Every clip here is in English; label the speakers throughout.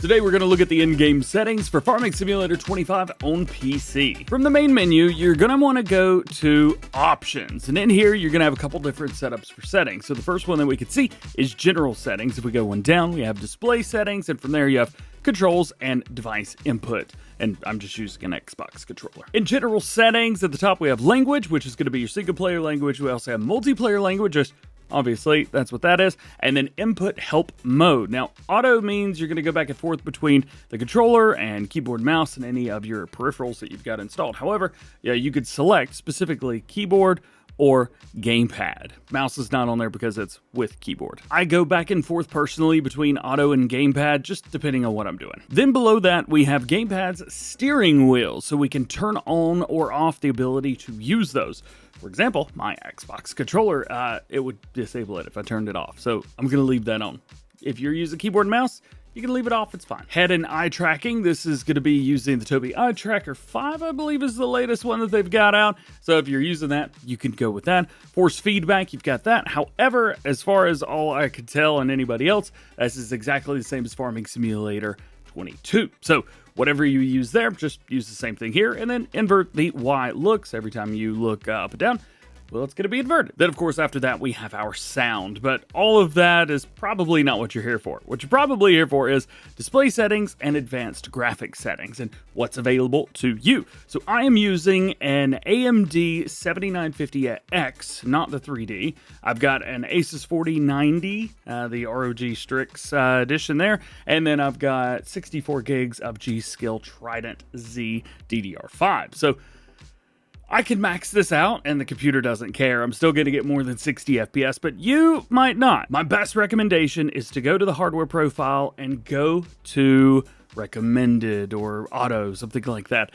Speaker 1: Today we're going to look at the in-game settings for Farming Simulator 25 on PC. From the main menu, you're going to want to go to Options, and in here you're going to have a couple different setups for settings. So the first one that we can see is General Settings. If we go one down, we have Display Settings, and from there you have Controls and Device Input. And I'm just using an Xbox controller. In General Settings, at the top we have Language, which is going to be your single-player language. We also have Multiplayer Language, just obviously, that's what that is. And then Input Help Mode. Now, Auto means you're going to go back and forth between the controller and keyboard, mouse, and any of your peripherals that you've got installed. However, yeah, you could select specifically keyboard or gamepad. Mouse is not on there because it's with keyboard. I go back and forth personally between auto and gamepad, just depending on what I'm doing. Then below that, we have gamepad's steering wheel, so we can turn on or off the ability to use those. For example, my Xbox controller, it would disable it if I turned it off, so I'm gonna leave that on. If you're using keyboard and mouse, you can leave it off, it's fine. Head and eye tracking, this is going to be using the Tobii Eye Tracker 5, I believe is the latest one that they've got out. So if you're using that, you can go with that. Force feedback, you've got that. However, as far as all I could tell and anybody else, this is exactly the same as Farming Simulator 22. So whatever you use there, just use the same thing here, and then invert the Y looks every time you look up and down. Well, it's going to be inverted. Then, of course, after that, we have our sound, but all of that is probably not what you're here for. What you're probably here for is display settings and advanced graphics settings and what's available to you. So I am using an AMD 7950X, not the 3D. I've got an Asus 4090, the ROG Strix edition there, and then I've got 64 gigs of G.Skill Trident Z DDR5. So I can max this out and the computer doesn't care. I'm still going to get more than 60 FPS, but you might not. My best recommendation is to go to the hardware profile and go to recommended or auto, something like that.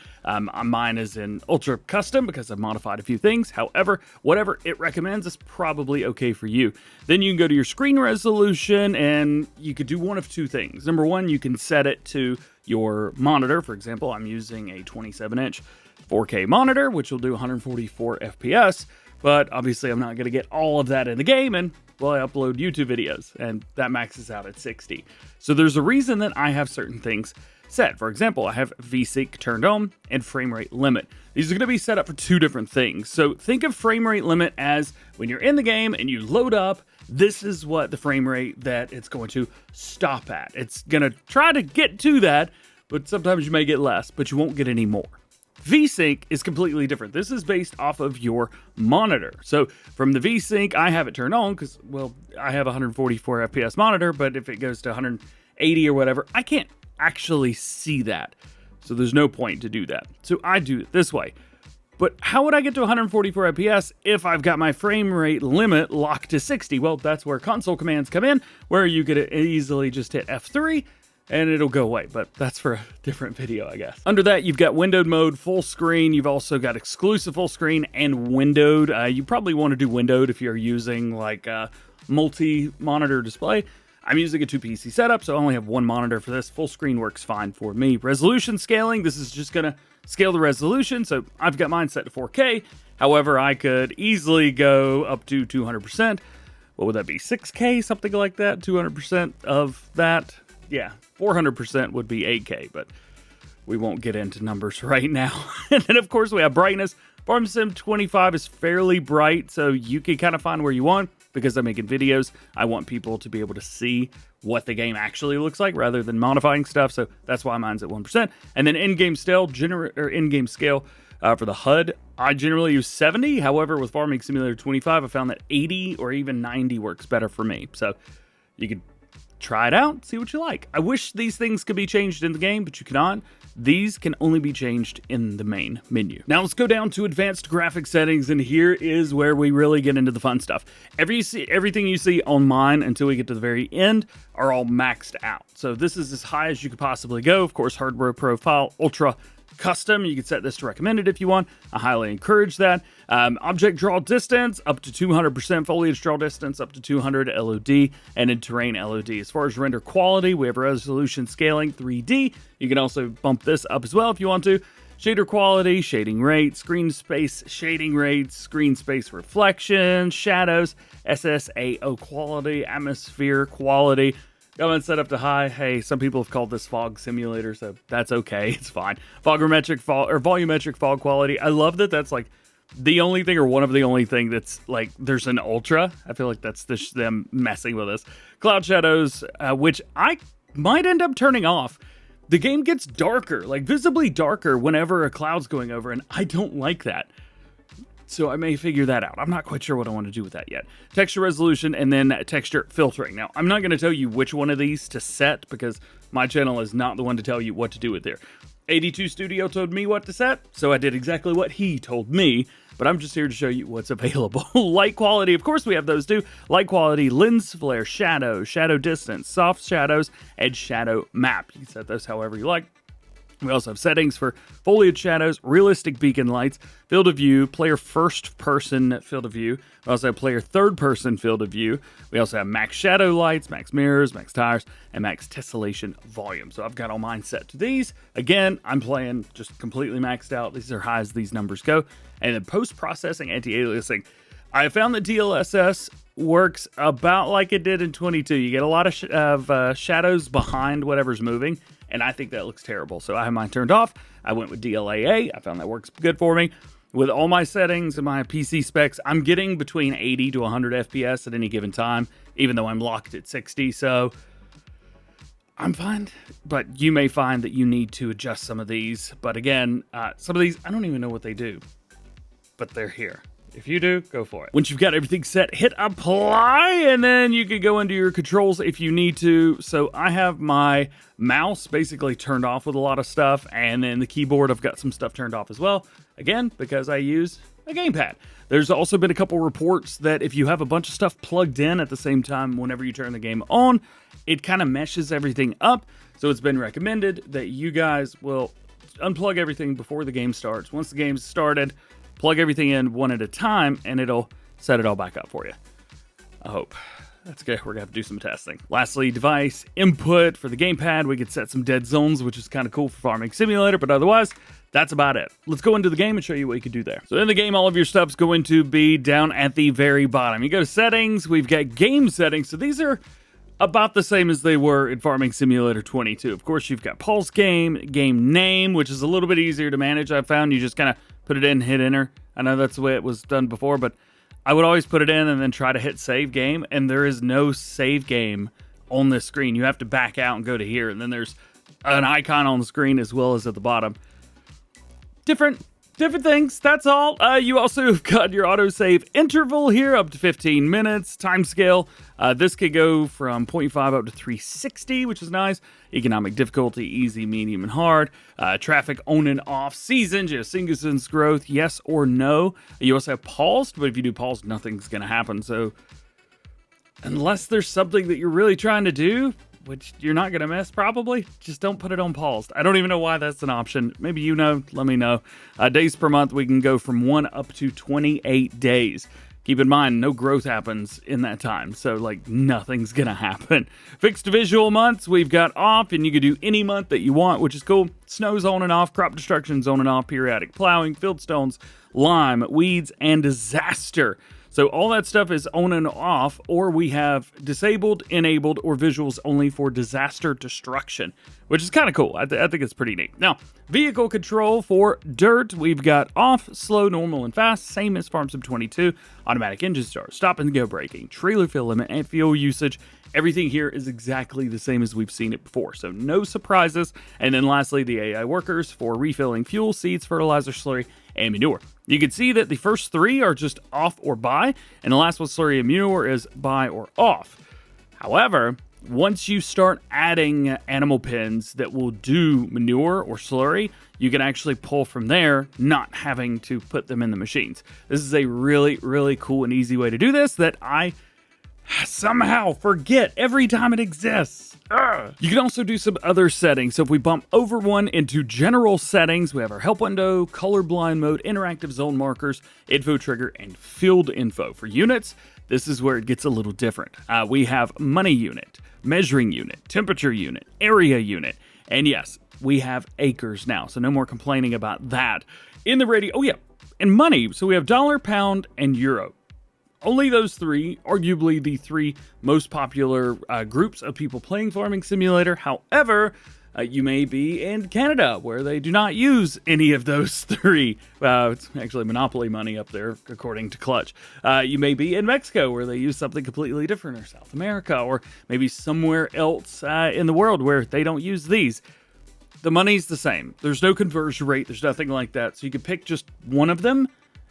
Speaker 1: Mine is in ultra custom because I've modified a few things. However, whatever it recommends is probably okay for you. Then you can go to your screen resolution and you could do one of two things. Number one, you can set it to your monitor. For example, I'm using a 27-inch 4K monitor, which will do 144 FPS, but obviously I'm not going to get all of that in the game, and well, I upload YouTube videos, and that maxes out at 60. So there's a reason that I have certain things set. For example, I have VSync turned on and frame rate limit. These are going to be set up for two different things. So think of frame rate limit as when you're in the game and you load up, this is what the frame rate that it's going to stop at. It's going to try to get to that, but sometimes you may get less, but you won't get any more. VSync is completely different. This is based off of your monitor. So from the VSync, I have it turned on because, well, I have a 144 FPS monitor, but if it goes to 180 or whatever, I can't actually see that. So there's no point to do that. So I do it this way. But how would I get to 144 FPS if I've got my frame rate limit locked to 60? Well, that's where console commands come in, where you could easily just hit F3 and it'll go away, but that's for a different video, I guess. Under that, you've got windowed mode, full screen. You've also got exclusive full screen and windowed. You probably want to do windowed if you're using like a multi-monitor display. I'm using a 2 PC setup, so I only have one monitor for this. Full screen works fine for me. Resolution scaling, this is just gonna scale the resolution, so I've got mine set to 4K. However, I could easily go up to 200%. What would that be, 6K, something like that? 200% of that? Yeah, 400% would be 8K, but we won't get into numbers right now. And then, of course, we have brightness. Farm Sim 25 is fairly bright, so you can kind of find where you want. Because I'm making videos, I want people to be able to see what the game actually looks like rather than modifying stuff, so that's why mine's at 1%. And then in-game scale, for the HUD, I generally use 70. However, with Farming Simulator 25, I found that 80 or even 90 works better for me. So you can try it out, see what you like. I wish these things could be changed in the game, but you cannot. These can only be changed in the main menu. Now let's go down to advanced graphic settings, and here is where we really get into the fun stuff. Everything you see on mine until we get to the very end are all maxed out. So this is as high as you could possibly go. Of course, hardware profile, ultra custom. You can set this to recommended if you want. I highly encourage that. Object draw distance up to 200%, foliage draw distance up to 200 LOD, and in terrain LOD. As far as render quality, we have resolution scaling 3D. You can also bump this up as well if you want to. Shader quality, shading rate, screen space shading rates, screen space reflection, shadows, SSAO quality, atmosphere quality. Got mine set up to high. Hey, some people have called this fog simulator, so that's okay. It's fine. Volumetric fog quality. I love that that's like the only thing or one of the only thing that's like there's an ultra. I feel like that's them messing with us. Cloud shadows, which I might end up turning off. The game gets darker, like visibly darker whenever a cloud's going over, and I don't like that. So I may figure that out. I'm not quite sure what I want to do with that yet. Texture resolution and then texture filtering. Now, I'm not going to tell you which one of these to set because my channel is not the one to tell you what to do with there. 82 Studio told me what to set, so I did exactly what he told me, but I'm just here to show you what's available. Light quality, of course we have those too. Light quality, lens flare, shadow, shadow distance, soft shadows, edge shadow map. You can set those however you like. We also have settings for foliage shadows, realistic beacon lights, field of view, player first person field of view. We also have player third person field of view. We also have max shadow lights, max mirrors, max tires, and max tessellation volume. So I've got all mine set to these. Again, I'm playing just completely maxed out. These are high as these numbers go. And then post-processing anti-aliasing. I found that DLSS works about like it did in 22. You get a lot of shadows behind whatever's moving, and I think that looks terrible. So I have mine turned off. I went with DLAA. I found that works good for me. With all my settings and my PC specs, I'm getting between 80 to 100 FPS at any given time, even though I'm locked at 60. So I'm fine, but you may find that you need to adjust some of these. But again, some of these, I don't even know what they do, but they're here. If you do, go for it. Once you've got everything set, hit apply, and then you can go into your controls if you need to. So I have my mouse basically turned off with a lot of stuff, and then the keyboard, I've got some stuff turned off as well. Again, because I use a gamepad. There's also been a couple reports that if you have a bunch of stuff plugged in at the same time whenever you turn the game on, it kind of meshes everything up. So it's been recommended that you guys will unplug everything before the game starts. Once the game's started, plug everything in one at a time, and it'll set it all back up for you. I hope. That's good. We're going to have to do some testing. Lastly, device input for the gamepad. We could set some dead zones, which is kind of cool for Farming Simulator, but otherwise, that's about it. Let's go into the game and show you what you can do there. So in the game, all of your stuff's going to be down at the very bottom. You go to settings. We've got game settings. So these are about the same as they were in Farming Simulator 22. Of course, you've got pulse game, game name, which is a little bit easier to manage. I've found you just kind of put it in, hit enter. I know that's the way it was done before, but I would always put it in and then try to hit save game, and there is no save game on this screen. You have to back out and go to here, and then there's an icon on the screen as well as at the bottom. Different things, that's all. You also have got your autosave interval here, up to 15 minutes. Time scale, this could go from 0.5 up to 360, which is nice. Economic difficulty, easy, medium, and hard. Traffic on and off. Seasons, you have seasons growth, yes or no. You also have paused, but if you do pause, nothing's going to happen. So unless there's something that you're really trying to do, which you're not going to miss probably, just don't put it on paused. I don't even know why that's an option. Maybe you know, let me know. Days per month, we can go from 1 up to 28 days. Keep in mind, no growth happens in that time, so like nothing's going to happen. Fixed visual months, we've got off, and you can do any month that you want, which is cool. Snow's on and off, crop destruction's on and off, periodic plowing, field stones, lime, weeds, and disaster. So all that stuff is on and off, or we have disabled, enabled, or visuals only for disaster destruction, which is kind of cool. I think it's pretty neat. Now, vehicle control for dirt, we've got off, slow, normal, and fast, same as Farm Sim 22. Automatic engine start, stop and go braking, trailer fill limit, and fuel usage. Everything here is exactly the same as we've seen it before, so no surprises. And then lastly, the AI workers for refilling fuel, seeds, fertilizer, slurry, and manure. You can see that the first three are just off or buy, and the last one, slurry and manure, is buy or off. However, once you start adding animal pens that will do manure or slurry, you can actually pull from there, not having to put them in the machines. This is a really, really cool and easy way to do this that I somehow forget every time it exists. You can also do some other settings. So if we bump over one into general settings, we have our help window, colorblind mode, interactive zone markers, info trigger, and field info. For units, this is where it gets a little different. We have money unit, measuring unit, temperature unit, area unit, and yes, we have acres now. So no more complaining about that. In the radio, oh yeah, and money. So we have dollar, pound, and euro. Only those three, arguably the three most popular groups of people playing Farming Simulator. However, you may be in Canada, where they do not use any of those three. It's actually monopoly money up there, according to Clutch. You may be in Mexico, where they use something completely different, or South America, or maybe somewhere else in the world where they don't use these. The money's the same. There's no conversion rate. There's nothing like that. So you can pick just one of them,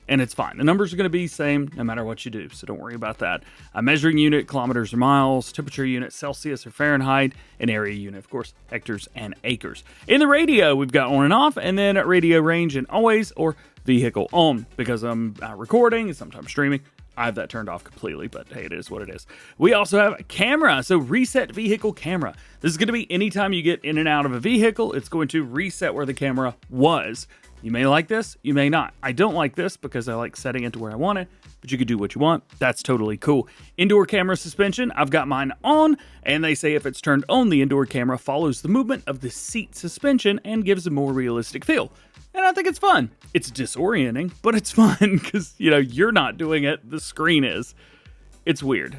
Speaker 1: and it's fine. The numbers are going to be the same no matter what you do, so don't worry about that. A measuring unit, kilometers or miles, temperature unit, Celsius or Fahrenheit, and area unit, of course, hectares and acres. In the radio, we've got on and off, and then at radio range and always or vehicle on. Because I'm recording and sometimes streaming, I have that turned off completely, but hey, it is what it is. We also have a camera, so reset vehicle camera. This is going to be anytime you get in and out of a vehicle, it's going to reset where the camera was. You may like this, you may not. I don't like this because I like setting it to where I want it, but you can do what you want. That's totally cool. Indoor camera suspension, I've got mine on, and they say if it's turned on, the indoor camera follows the movement of the seat suspension and gives a more realistic feel. And I think it's fun. It's disorienting, but it's fun because, you're not doing it, the screen is. It's weird.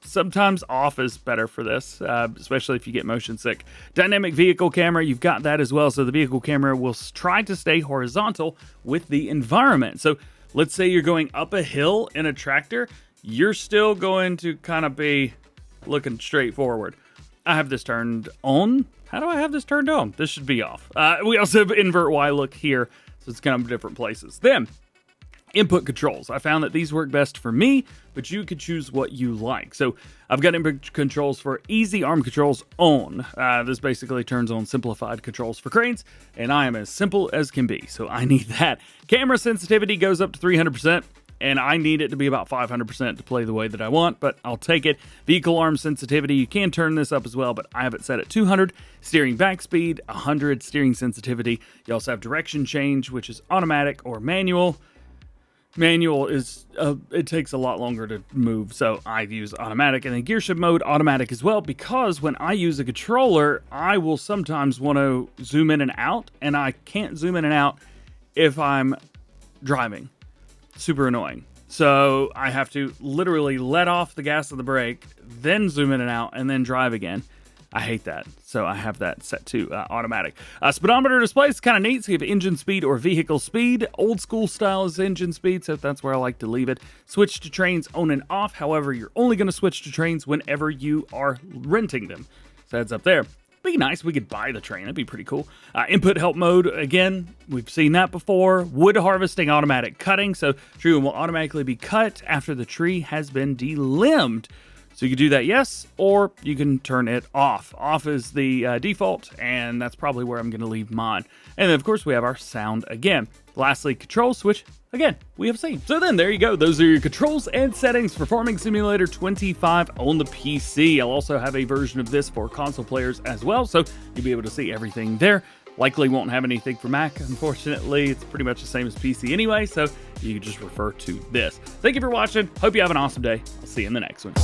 Speaker 1: Sometimes off is better for this, especially if you get motion sick. Dynamic vehicle camera, you've got that as well. So the vehicle camera will try to stay horizontal with the environment. So let's say you're going up a hill in a tractor, you're still going to kind of be looking straight forward. I have this turned on. How do I have this turned on? This should be off. We also have invert Y look here, so it's kind of different places. Then, input controls. I found that these work best for me, but you could choose what you like. So I've got input controls for easy arm controls on. This basically turns on simplified controls for cranes, and I am as simple as can be, so I need that. Camera sensitivity goes up to 300%, and I need it to be about 500% to play the way that I want, but I'll take it. Vehicle arm sensitivity, you can turn this up as well, but I have it set at 200. Steering back speed, 100. Steering sensitivity. You also have direction change, which is automatic or manual. Manual is, it takes a lot longer to move, so I use automatic. And then gear shift mode, automatic as well, because when I use a controller, I will sometimes want to zoom in and out, and I can't zoom in and out if I'm driving. Super annoying. So I have to literally let off the gas of the brake, then zoom in and out, and then drive again. I hate that, so I have that set to automatic. Speedometer display is kind of neat, so you have engine speed or vehicle speed. Old school style is engine speed, so that's where I like to leave it. Switch to trains on and off. However, you're only going to switch to trains whenever you are renting them. So that's up there. Be nice, we could buy the train, that'd be pretty cool. Input help mode, again, we've seen that before. Wood harvesting, automatic cutting, so tree will automatically be cut after the tree has been delimbed. So you can do that, yes, or you can turn it off. Off is the default, and that's probably where I'm going to leave mine. And then, of course, we have our sound again. Lastly, control switch, again, we have seen. So then, there you go. Those are your controls and settings for Farming Simulator 25 on the PC. I'll also have a version of this for console players as well, so you'll be able to see everything there. Likely won't have anything for Mac, unfortunately. It's pretty much the same as PC anyway, so you can just refer to this. Thank you for watching. Hope you have an awesome day. I'll see you in the next one.